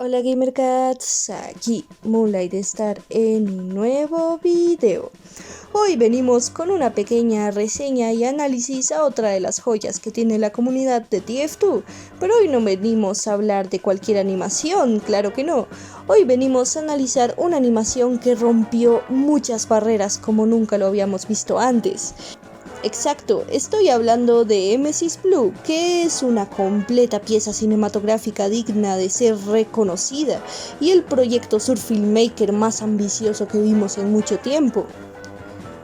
Hola Gamercats, aquí Moonlight Star en un nuevo video. Hoy venimos con una pequeña reseña y análisis a otra de las joyas que tiene la comunidad de TF2, pero hoy no venimos a hablar de cualquier animación, claro que no. Hoy venimos a analizar una animación que rompió muchas barreras como nunca lo habíamos visto antes. Exacto, estoy hablando de Nemesis Blue, que es una completa pieza cinematográfica digna de ser reconocida y el proyecto surfilmmaker más ambicioso que vimos en mucho tiempo.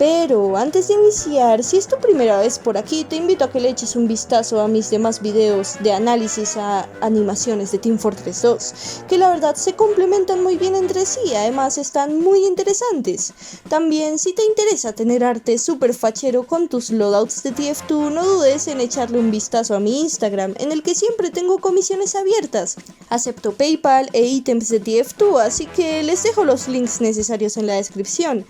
Pero antes de iniciar, si es tu primera vez por aquí, te invito a que le eches un vistazo a mis demás videos de análisis a animaciones de Team Fortress 2, que la verdad se complementan muy bien entre sí, además están muy interesantes. También, si te interesa tener arte super fachero con tus loadouts de TF2, no dudes en echarle un vistazo a mi Instagram, en el que siempre tengo comisiones abiertas. Acepto PayPal e ítems de TF2, así que les dejo los links necesarios en la descripción.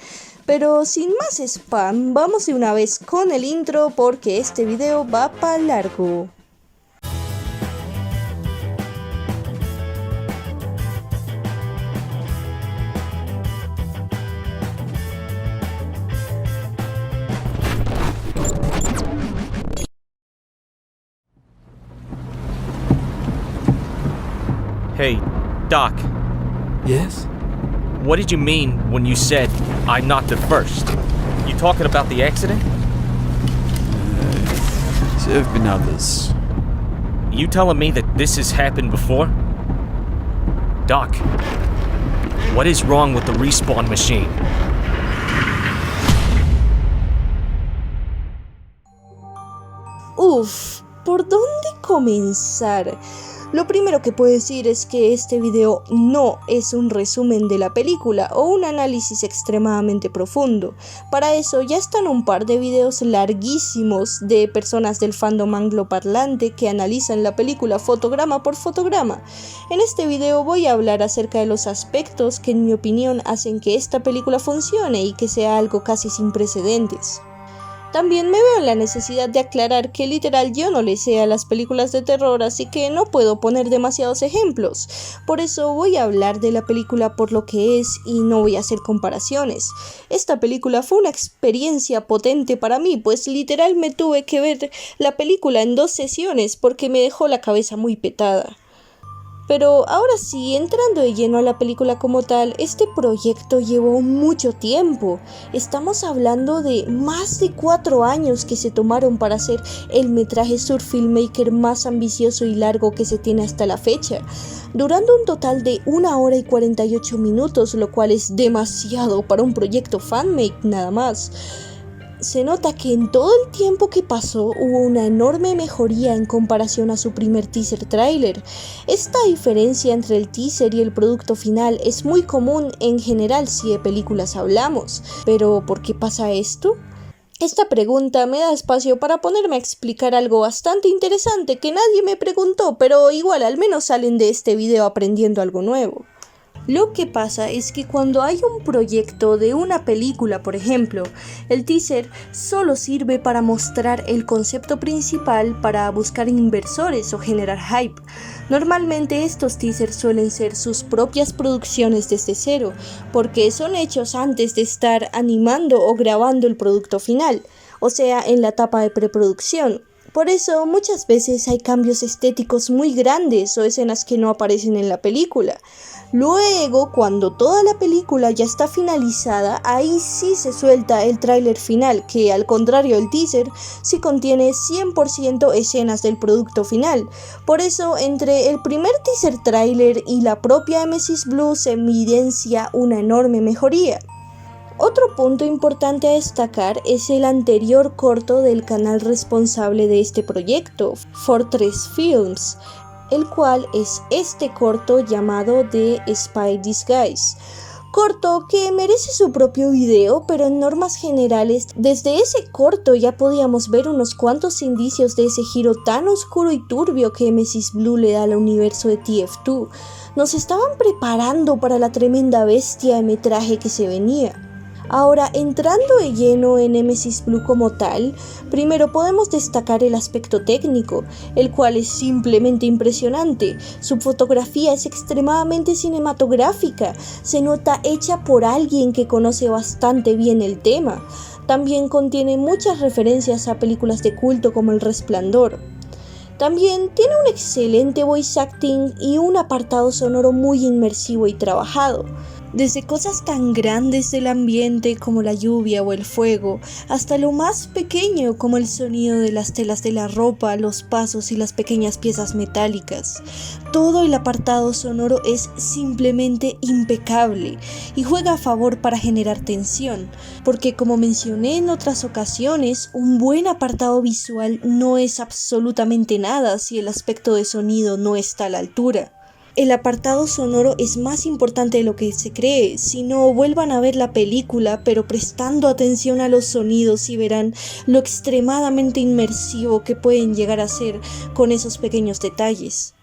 Pero sin más spam, vamos de una vez con el intro porque este video va para largo. Hey, Doc, Yes? what did you mean when you said, I'm not the first? You talking about the accident? There have been others. You telling me that this has happened before? Doc, what is wrong with the respawn machine? Uf, ¿por dónde comenzar? Lo primero que puedo decir es que este video no es un resumen de la película o un análisis extremadamente profundo. Para eso ya están un par de videos larguísimos de personas del fandom angloparlante que analizan la película fotograma por fotograma. En este video voy a hablar acerca de los aspectos que en mi opinión hacen que esta película funcione y que sea algo casi sin precedentes. También me veo en la necesidad de aclarar que literal yo no le sé a las películas de terror, así que no puedo poner demasiados ejemplos. Por eso voy a hablar de la película por lo que es y no voy a hacer comparaciones. Esta película fue una experiencia potente para mí, pues literal me tuve que ver la película en 2 sesiones porque me dejó la cabeza muy petada. Pero ahora sí, entrando de lleno a la película como tal, este proyecto llevó mucho tiempo. Estamos hablando de más de 4 años que se tomaron para hacer el metraje surfilmmaker más ambicioso y largo que se tiene hasta la fecha, durando un total de 1 hora y 48 minutos, lo cual es demasiado para un proyecto fanmade nada más. Se nota que en todo el tiempo que pasó hubo una enorme mejoría en comparación a su primer teaser trailer. Esta diferencia entre el teaser y el producto final es muy común en general si de películas hablamos. ¿Pero por qué pasa esto? Esta pregunta me da espacio para ponerme a explicar algo bastante interesante que nadie me preguntó, pero igual al menos salen de este video aprendiendo algo nuevo. Lo que pasa es que cuando hay un proyecto de una película, por ejemplo, el teaser solo sirve para mostrar el concepto principal para buscar inversores o generar hype. Normalmente estos teasers suelen ser sus propias producciones desde cero, porque son hechos antes de estar animando o grabando el producto final, o sea, en la etapa de preproducción. Por eso muchas veces hay cambios estéticos muy grandes o escenas que no aparecen en la película. Luego, cuando toda la película ya está finalizada, ahí sí se suelta el tráiler final, que al contrario del teaser, sí contiene 100% escenas del producto final. Por eso, entre el primer teaser tráiler y la propia Nemesis Blue se evidencia una enorme mejoría. Otro punto importante a destacar es el anterior corto del canal responsable de este proyecto, Fortress Films, el cual es este corto llamado The Spy Disguise. Corto que merece su propio video, pero en normas generales, desde ese corto ya podíamos ver unos cuantos indicios de ese giro tan oscuro y turbio que Nemesis Blue le da al universo de TF2. Nos estaban preparando para la tremenda bestia de metraje que se venía. Ahora, entrando de lleno en Nemesis Blue como tal, primero podemos destacar el aspecto técnico, el cual es simplemente impresionante. Su fotografía es extremadamente cinematográfica, se nota hecha por alguien que conoce bastante bien el tema. También contiene muchas referencias a películas de culto como El Resplandor. También tiene un excelente voice acting y un apartado sonoro muy inmersivo y trabajado. Desde cosas tan grandes del ambiente como la lluvia o el fuego, hasta lo más pequeño como el sonido de las telas de la ropa, los pasos y las pequeñas piezas metálicas. Todo el apartado sonoro es simplemente impecable y juega a favor para generar tensión, porque como mencioné en otras ocasiones, un buen apartado visual no es absolutamente nada si el aspecto de sonido no está a la altura. El apartado sonoro es más importante de lo que se cree, si no vuelvan a ver la película, pero prestando atención a los sonidos y verán lo extremadamente inmersivo que pueden llegar a ser con esos pequeños detalles.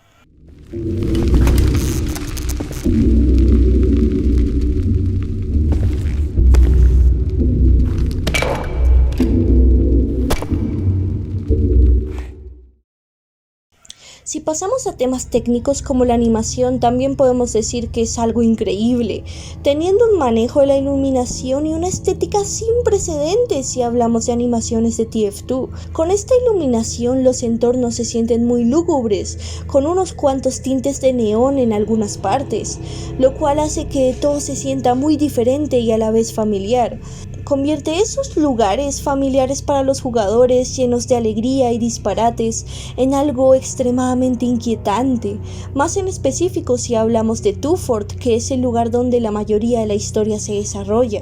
Si pasamos a temas técnicos como la animación, también podemos decir que es algo increíble, teniendo un manejo de la iluminación y una estética sin precedentes si hablamos de animaciones de TF2. Con esta iluminación los entornos se sienten muy lúgubres, con unos cuantos tintes de neón en algunas partes, lo cual hace que todo se sienta muy diferente y a la vez familiar. Convierte esos lugares familiares para los jugadores, llenos de alegría y disparates, en algo extremadamente inquietante, más en específico si hablamos de Twofold, que es el lugar donde la mayoría de la historia se desarrolla.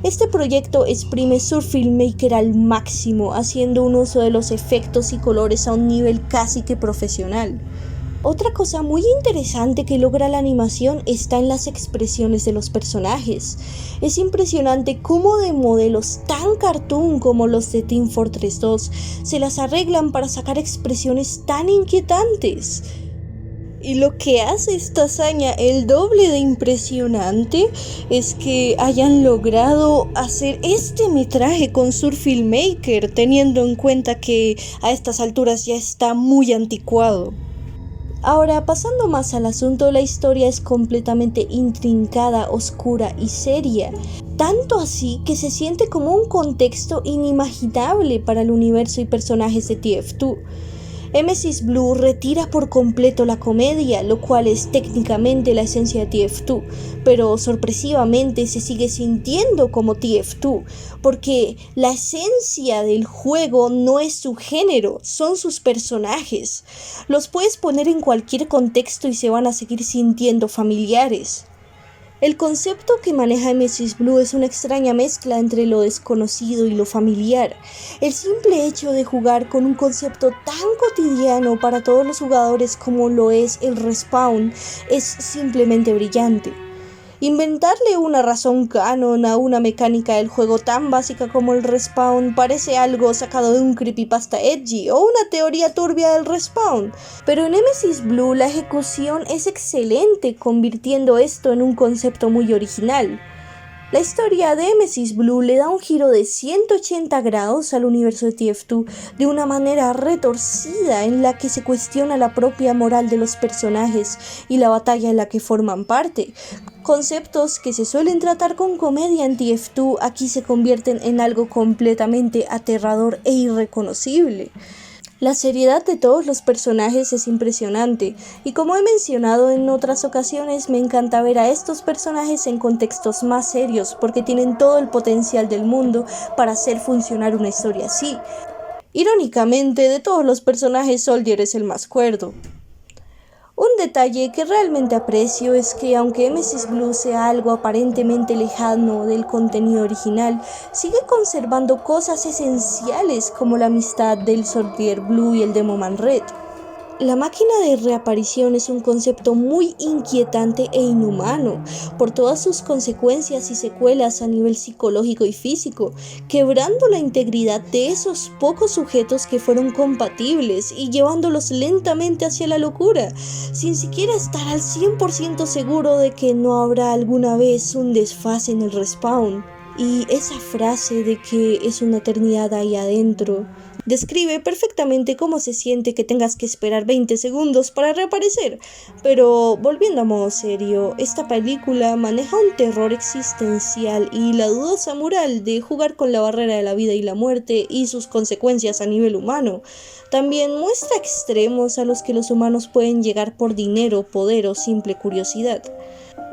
Este proyecto exprime Surf Filmmaker al máximo, haciendo un uso de los efectos y colores a un nivel casi que profesional. Otra cosa muy interesante que logra la animación está en las expresiones de los personajes. Es impresionante cómo de modelos tan cartoon como los de Team Fortress 2 se las arreglan para sacar expresiones tan inquietantes. Y lo que hace esta hazaña el doble de impresionante es que hayan logrado hacer este metraje con Surf Filmmaker, teniendo en cuenta que a estas alturas ya está muy anticuado. Ahora, pasando más al asunto, la historia es completamente intrincada, oscura y seria, tanto así que se siente como un contexto inimaginable para el universo y personajes de TF2. Nemesis Blue retira por completo la comedia, lo cual es técnicamente la esencia de TF2, pero sorpresivamente se sigue sintiendo como TF2, porque la esencia del juego no es su género, son sus personajes. Los puedes poner en cualquier contexto y se van a seguir sintiendo familiares. El concepto que maneja Nemesis Blue es una extraña mezcla entre lo desconocido y lo familiar. El simple hecho de jugar con un concepto tan cotidiano para todos los jugadores como lo es el respawn es simplemente brillante. Inventarle una razón canon a una mecánica del juego tan básica como el respawn parece algo sacado de un creepypasta edgy o una teoría turbia del respawn, pero en Nemesis Blue la ejecución es excelente, convirtiendo esto en un concepto muy original. La historia de Nemesis Blue le da un giro de 180 grados al universo de TF2 de una manera retorcida en la que se cuestiona la propia moral de los personajes y la batalla en la que forman parte. Conceptos que se suelen tratar con comedia en TF2 aquí se convierten en algo completamente aterrador e irreconocible. La seriedad de todos los personajes es impresionante, y como he mencionado en otras ocasiones, me encanta ver a estos personajes en contextos más serios porque tienen todo el potencial del mundo para hacer funcionar una historia así. Irónicamente, de todos los personajes, Soldier es el más cuerdo. Un detalle que realmente aprecio es que aunque Nemesis Blue sea algo aparentemente lejano del contenido original, sigue conservando cosas esenciales como la amistad del Soldier Blue y el Demoman Red. La máquina de reaparición es un concepto muy inquietante e inhumano por todas sus consecuencias y secuelas a nivel psicológico y físico, quebrando la integridad de esos pocos sujetos que fueron compatibles y llevándolos lentamente hacia la locura, sin siquiera estar al 100% seguro de que no habrá alguna vez un desfase en el respawn. Y esa frase de que es una eternidad ahí adentro describe perfectamente cómo se siente que tengas que esperar 20 segundos para reaparecer. Pero volviendo a modo serio, esta película maneja un terror existencial y la dudosa moral de jugar con la barrera de la vida y la muerte y sus consecuencias a nivel humano. También muestra extremos a los que los humanos pueden llegar por dinero, poder o simple curiosidad.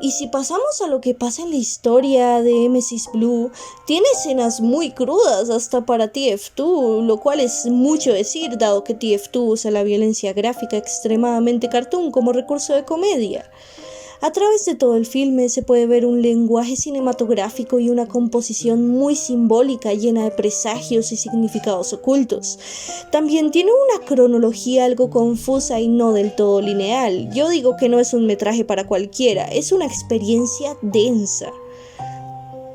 Y si pasamos a lo que pasa en la historia de Mrs. Blue, tiene escenas muy crudas hasta para TF2, lo cual es mucho decir dado que TF2 usa la violencia gráfica extremadamente cartoon como recurso de comedia. A través de todo el filme se puede ver un lenguaje cinematográfico y una composición muy simbólica llena de presagios y significados ocultos. También tiene una cronología algo confusa y no del todo lineal. Yo digo que no es un metraje para cualquiera, es una experiencia densa.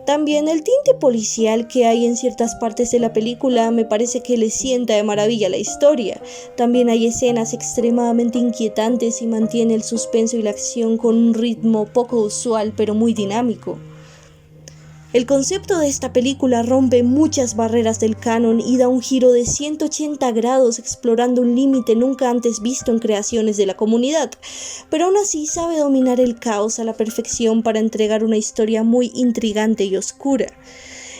También el tinte policial que hay en ciertas partes de la película me parece que le sienta de maravilla la historia. También hay escenas extremadamente inquietantes y mantiene el suspenso y la acción con un ritmo poco usual pero muy dinámico. El concepto de esta película rompe muchas barreras del canon y da un giro de 180 grados explorando un límite nunca antes visto en creaciones de la comunidad, pero aún así sabe dominar el caos a la perfección para entregar una historia muy intrigante y oscura.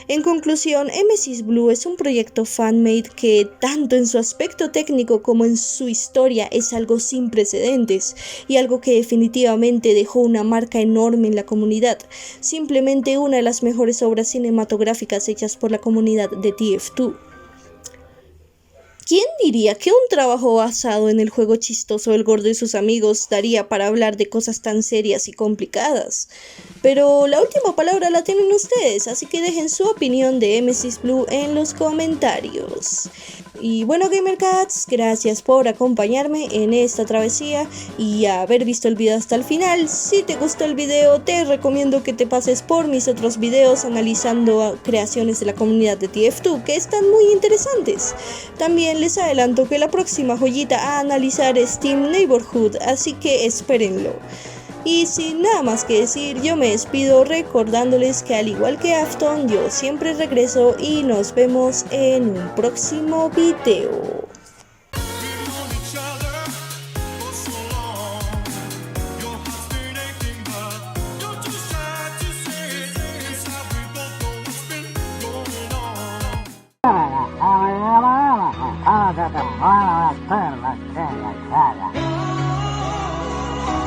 En conclusión, Mrs. Blue es un proyecto fan-made que, tanto en su aspecto técnico como en su historia, es algo sin precedentes y algo que definitivamente dejó una marca enorme en la comunidad, simplemente una de las mejores obras cinematográficas hechas por la comunidad de TF2. ¿Quién diría que un trabajo basado en el juego chistoso El Gordo y sus amigos daría para hablar de cosas tan serias y complicadas? Pero la última palabra la tienen ustedes, así que dejen su opinión de Mrs. Blue en los comentarios. Y bueno, GamerCats, gracias por acompañarme en esta travesía y haber visto el video hasta el final. Si te gustó el video, te recomiendo que te pases por mis otros videos analizando creaciones de la comunidad de TF2 que están muy interesantes. También les adelanto que la próxima joyita a analizar es Team Neighborhood, así que espérenlo. Y sin nada más que decir, yo me despido recordándoles que al igual que Afton, yo siempre regreso y nos vemos en un próximo video.